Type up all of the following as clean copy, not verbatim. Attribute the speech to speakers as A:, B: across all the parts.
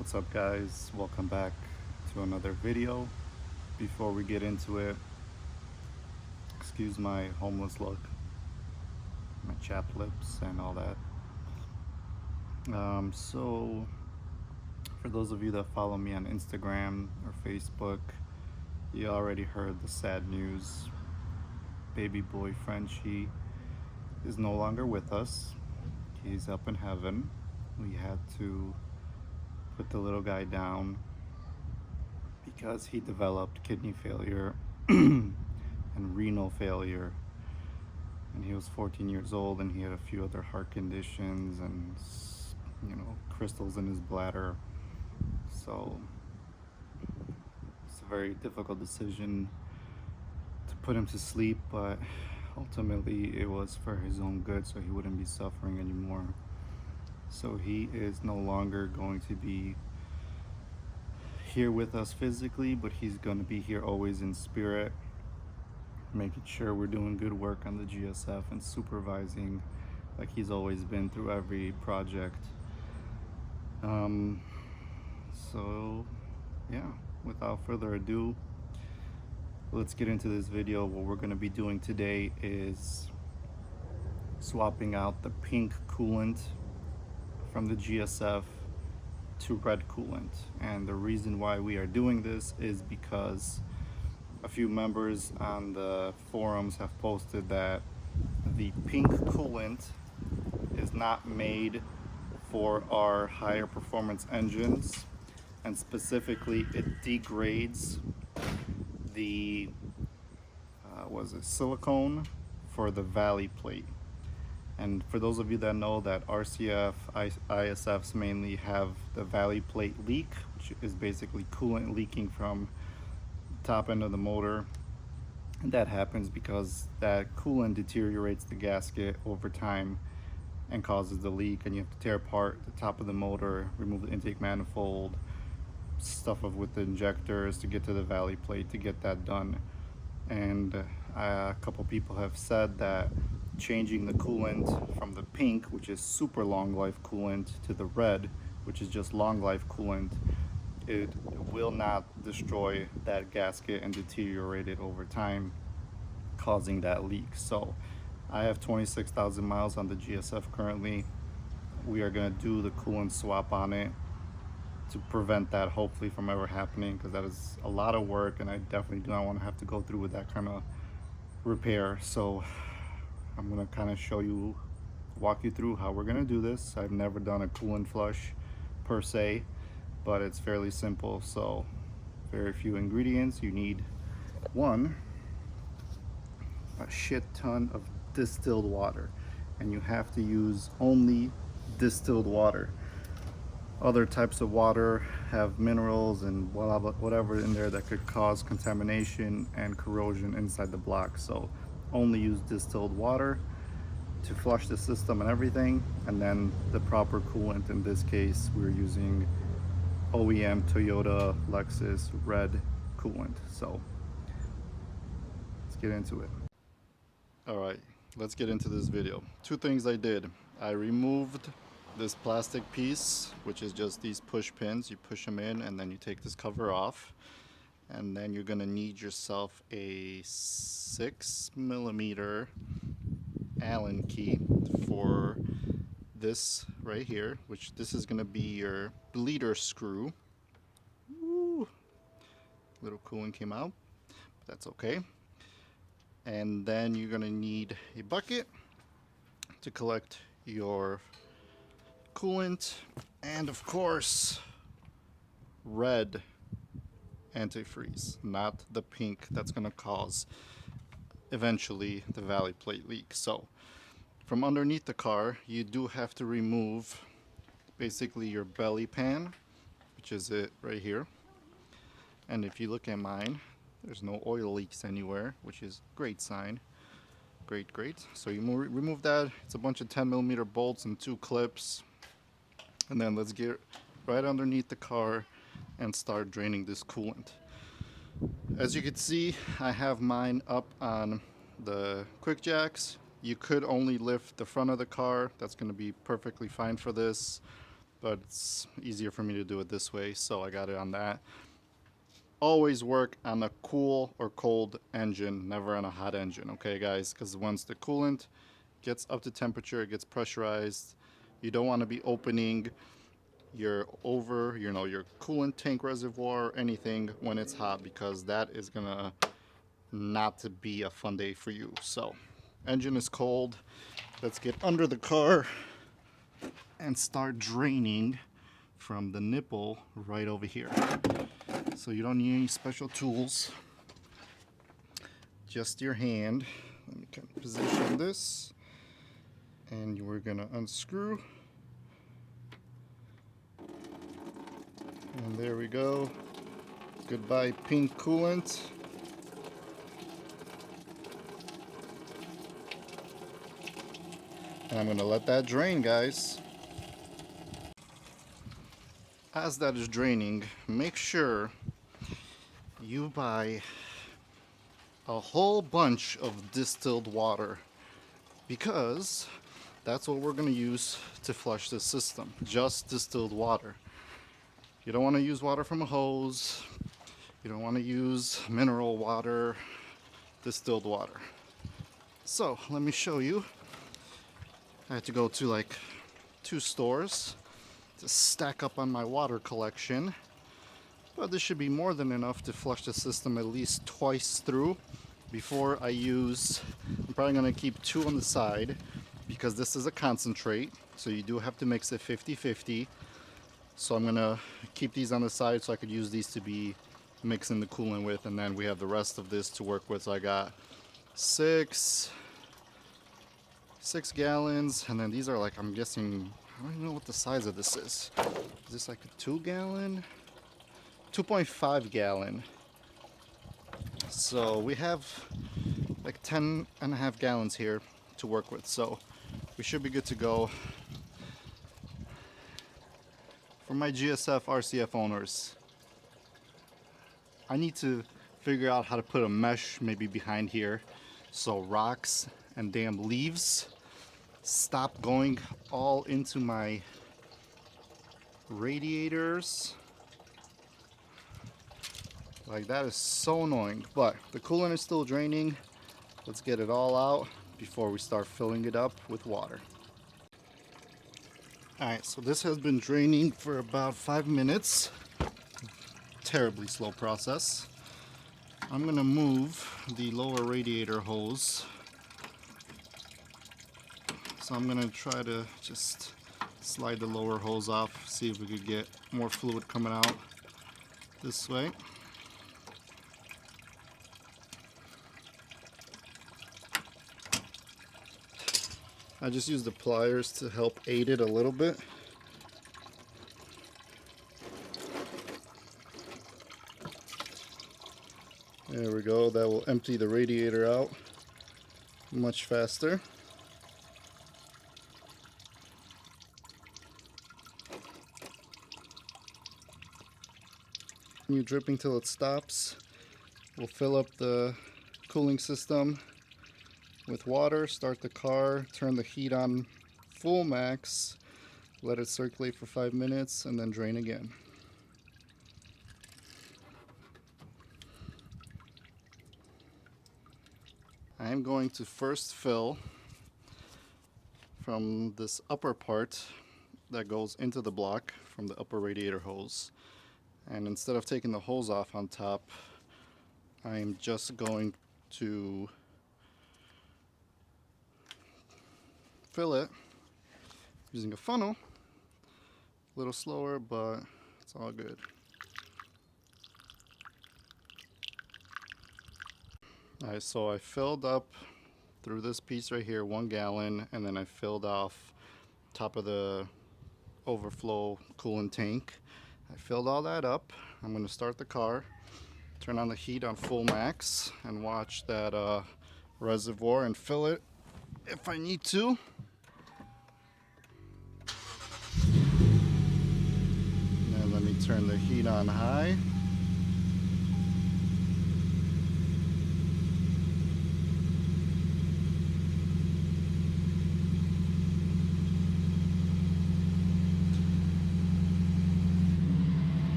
A: What's up, guys? Welcome back to another video. Before we get into it, excuse my homeless look, my chapped lips and all that. So for those of you that follow me on Instagram or Facebook, you already heard the sad news. Baby boy Frenchie is no longer with us. He's up in heaven. We had to put the little guy down because he developed kidney failure and renal failure, and he was 14 years old, and he had a few other heart conditions and crystals in his bladder. So it's a very difficult decision to put him to sleep, but ultimately it was for his own good, so he wouldn't be suffering anymore. So he is no longer going to be here with us physically, but he's going to be here always in spirit, making sure we're doing good work on the GSF and supervising like he's always been through every project. So yeah, without further ado, let's get into this video. What we're going to be doing today is swapping out the pink coolant from the GSF to red coolant. And the reason why we are doing this is because a few members on the forums have posted that the pink coolant is not made for our higher performance engines, and specifically it degrades the silicone for the valley plate. And for those of you that know that RCF, ISFs mainly have the valley plate leak, which is basically coolant leaking from the top end of the motor. And that happens because that coolant deteriorates the gasket over time and causes the leak, and you have to tear apart the top of the motor, remove the intake manifold, stuff up with the injectors to get to the valley plate to get that done. And a couple people have said that changing the coolant from the pink, which is super long life coolant, to the red, which is just long life coolant, it will not destroy that gasket and deteriorate it over time, causing that leak. So I have 26,000 miles on the GSF currently. We are going to do the coolant swap on it to prevent that hopefully from ever happening, because that is a lot of work and I definitely do not want to have to go through with that kind of repair. So I'm going to kind of walk you through how we're going to do this. I've never done a coolant flush per se, but it's fairly simple. So very few ingredients. You need a shit ton of distilled water, and you have to use only distilled water. Other types of water have minerals and whatever in there that could cause contamination and corrosion inside the block. So only use distilled water to flush the system and everything, and then the proper coolant. In this case, we're using OEM Toyota Lexus red coolant. So let's get into it. All right, let's get into this video. Two things I did. I removed this plastic piece, which is just these push pins. You push them in and then you take this cover off, and then you're gonna need yourself a 6mm Allen key for this right here, which this is gonna be your bleeder screw. Woo. Little coolant came out, but that's okay. And then you're gonna need a bucket to collect your coolant, and of course red antifreeze, not the pink that's going to cause eventually the valley plate leak. So from underneath the car, you do have to remove basically your belly pan, which is it right here. And if you look at mine, there's no oil leaks anywhere, which is a great sign. Great. So you remove that. It's a bunch of 10mm bolts and 2 clips. And then let's get right underneath the car and start draining this coolant. As you can see, I have mine up on the quick jacks. You could only lift the front of the car. That's going to be perfectly fine for this. but it's easier for me to do it this way, so I got it on that. Always work on a cool or cold engine, never on a hot engine, okay guys? Because once the coolant gets up to temperature, it gets pressurized. You don't want to be opening your your coolant tank reservoir or anything when it's hot, because that is gonna not to be a fun day for you. So engine is cold. Let's get under the car and start draining from the nipple right over here. So you don't need any special tools, just your hand. Let me kind of position this, and we're gonna unscrew, and there we go. Goodbye pink coolant. And I'm gonna let that drain, guys. As that is draining, make sure you buy a whole bunch of distilled water, because that's what we're going to use to flush this system. Just distilled water. You don't want to use water from a hose. You don't want to use mineral water. Distilled water. So let me show you. I had to go to like 2 stores to stack up on my water collection, but this should be more than enough to flush the system at least twice through before I use. I'm probably going to keep 2 on the side because this is a concentrate, so you do have to mix it 50-50. So I'm going to keep these on the side so I could use these to be mixing the coolant with, and then we have the rest of this to work with. So I got 6 gallons, and then these are like, I'm guessing, I don't even know what the size of this is. Is this like a 2 gallon? 2.5 gallon. So we have like 10.5 gallons here to work with. So we should be good to go. For my GSF RCF owners, I need to figure out how to put a mesh maybe behind here so rocks and damn leaves stop going all into my radiators. Like, that is so annoying, but the coolant is still draining. Let's get it all out before we start filling it up with water. Alright, so this has been draining for about 5 minutes. Terribly slow process. I'm gonna move the lower radiator hose. So I'm gonna try to just slide the lower hose off, see if we could get more fluid coming out this way. I just use the pliers to help aid it a little bit. There we go, that will empty the radiator out much faster. You dripping till it stops. We'll fill up the cooling system with water, start the car, turn the heat on full max, let it circulate for 5 minutes, and then drain again. I am going to first fill from this upper part that goes into the block from the upper radiator hose. And instead of taking the hose off on top, I'm just going to fill it using a funnel. A little slower, but it's all good. Alright, so I filled up through this piece right here 1 gallon, and then I filled off top of the overflow coolant tank. I filled all that up. I'm going to start the car, turn on the heat on full max, and watch that reservoir and fill it if I need to. And let me turn the heat on high.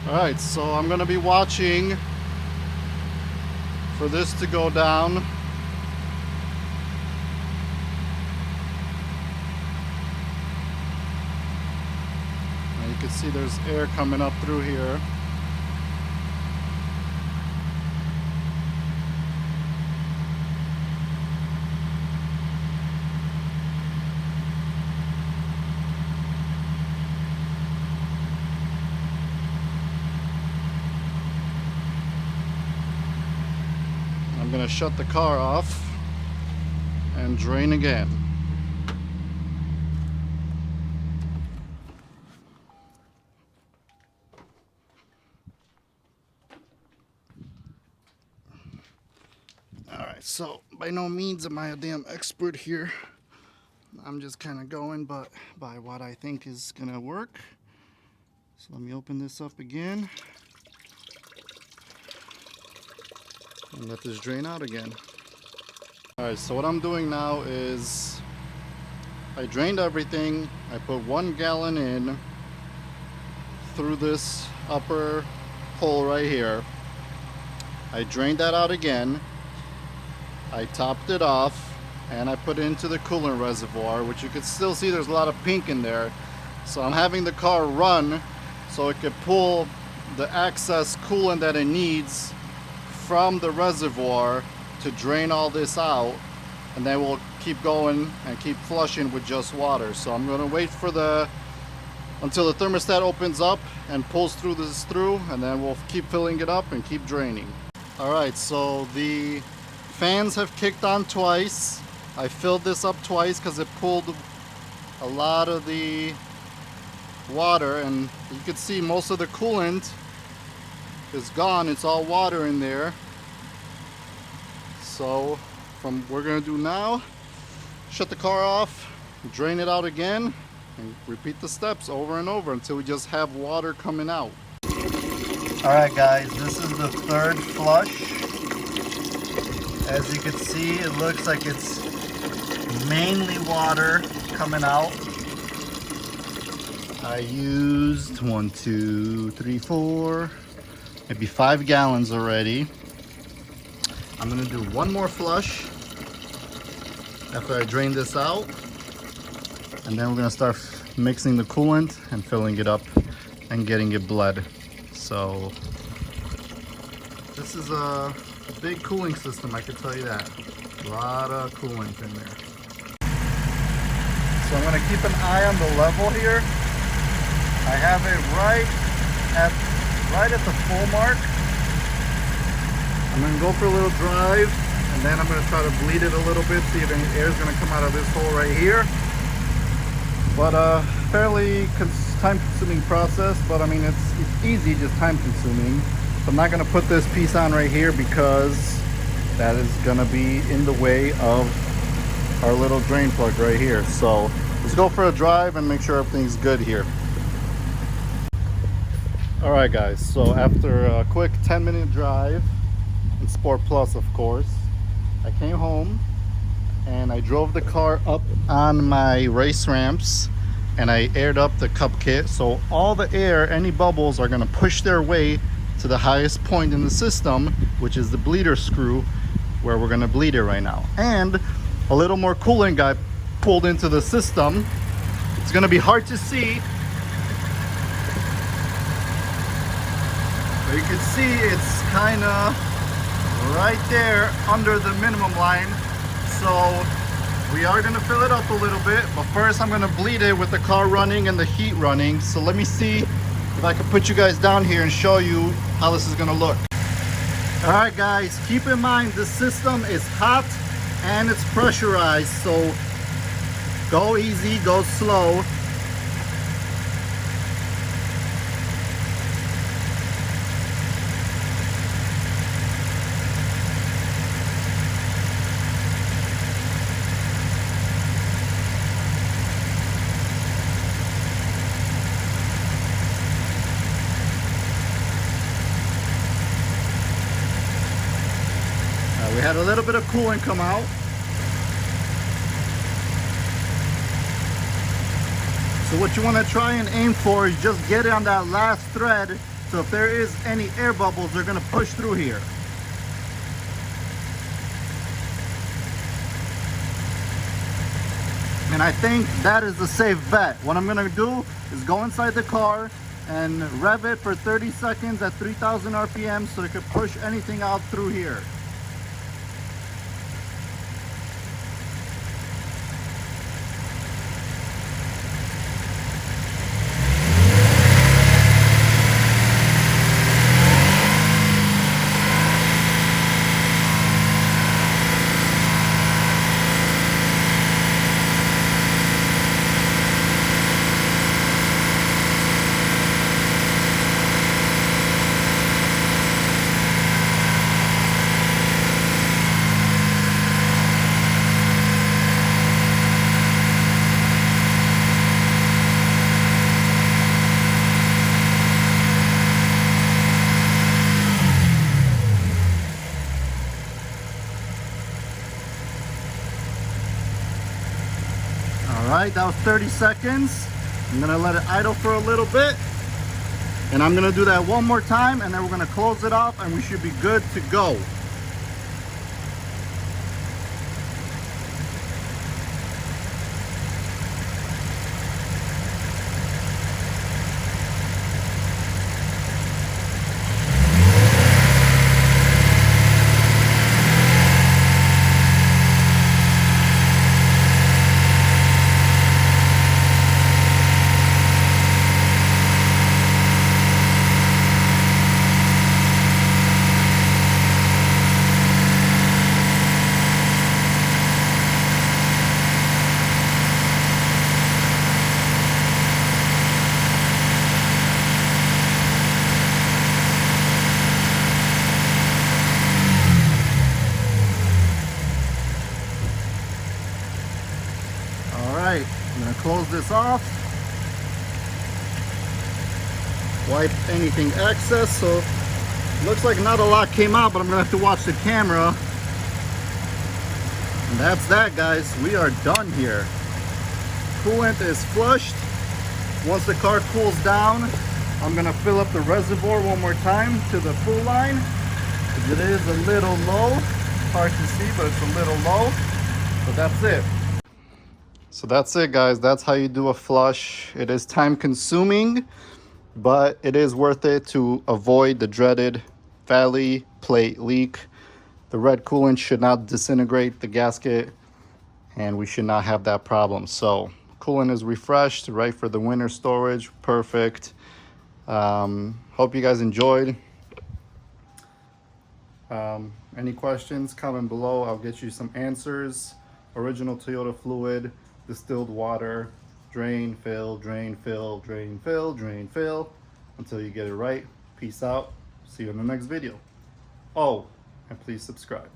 A: Alright, so I'm gonna be watching for this to go down. And you can see there's air coming up through here. I'm gonna shut the car off and drain again. Alright, so by no means am I a damn expert here. I'm just kind of going by what I think is gonna work. So let me open this up again. And let this drain out again. Alright, so what I'm doing now is I drained everything. I put 1 gallon in through this upper hole right here. I drained that out again. I topped it off and I put it into the coolant reservoir, which you can still see there's a lot of pink in there. So I'm having the car run so it could pull the excess coolant that it needs from the reservoir to drain all this out, and then we'll keep going and keep flushing with just water. So I'm going to wait for until the thermostat opens up and pulls through this and then we'll keep filling it up and keep draining. Alright, so the fans have kicked on twice. I filled this up twice because it pulled a lot of the water, and you can see most of the coolant is gone. It's all water in there. So what we're gonna do now, shut the car off, drain it out again, and repeat the steps over and over until we just have water coming out. Alright guys, this is the 3rd flush. As you can see, it looks like it's mainly water coming out. I used 1, 2, 3, 4, maybe 5 gallons already. I'm gonna do 1 more flush after I drain this out, and then we're gonna start mixing the coolant and filling it up and getting it bled. So this is a big cooling system, I can tell you that. A lot of coolant in there. So I'm gonna keep an eye on the level here. I have it right at the full mark. I'm gonna go for a little drive, and then I'm gonna try to bleed it a little bit, see if any air is gonna come out of this hole right here. But fairly time-consuming process, but I mean it's easy, just time-consuming. So I'm not gonna put this piece on right here because that is gonna be in the way of our little drain plug right here. So let's go for a drive and make sure everything's good here. Alright guys, so after a quick 10-minute drive in Sport Plus, of course, I came home and I drove the car up on my race ramps and I aired up the cup kit, so all the air, any bubbles, are going to push their way to the highest point in the system, which is the bleeder screw where we're going to bleed it right now. And a little more coolant got pulled into the system. It's going to be hard to see, but you can see it's kind of right there under the minimum line. So we are going to fill it up a little bit, but first I'm going to bleed it with the car running and the heat running. So let me see if I can put you guys down here and show you how this is going to look. Alright guys, keep in mind the system is hot and it's pressurized, so go easy, go slow. We had a little bit of coolant come out. So what you want to try and aim for is just get it on that last thread So if there is any air bubbles, they're gonna push through here. And I think that is the safe bet. What I'm gonna do is go inside the car and rev it for 30 seconds at 3,000 RPM so it could push anything out through here. Alright, that was 30 seconds. I'm gonna let it idle for a little bit. And I'm gonna do that one more time and then we're gonna close it off and we should be good to go. Alright, I'm going to close this off. Wipe anything excess. So looks like not a lot came out, but I'm going to have to watch the camera. And that's that, guys. We are done here. Coolant is flushed. Once the car cools down, I'm going to fill up the reservoir one more time to the full line. It is a little low. Hard to see, but it's a little low. But that's it. So that's it, guys. That's how you do a flush. It is time consuming, but it is worth it to avoid the dreaded valley plate leak. The red coolant should not disintegrate the gasket and we should not have that problem. So coolant is refreshed, right for the winter storage. Perfect. Hope you guys enjoyed. Any questions, comment below. I'll get you some answers. Original Toyota fluid, distilled water, drain, fill, drain, fill, drain, fill, drain, fill, until you get it right. Peace out. See you in the next video. Oh, and please subscribe.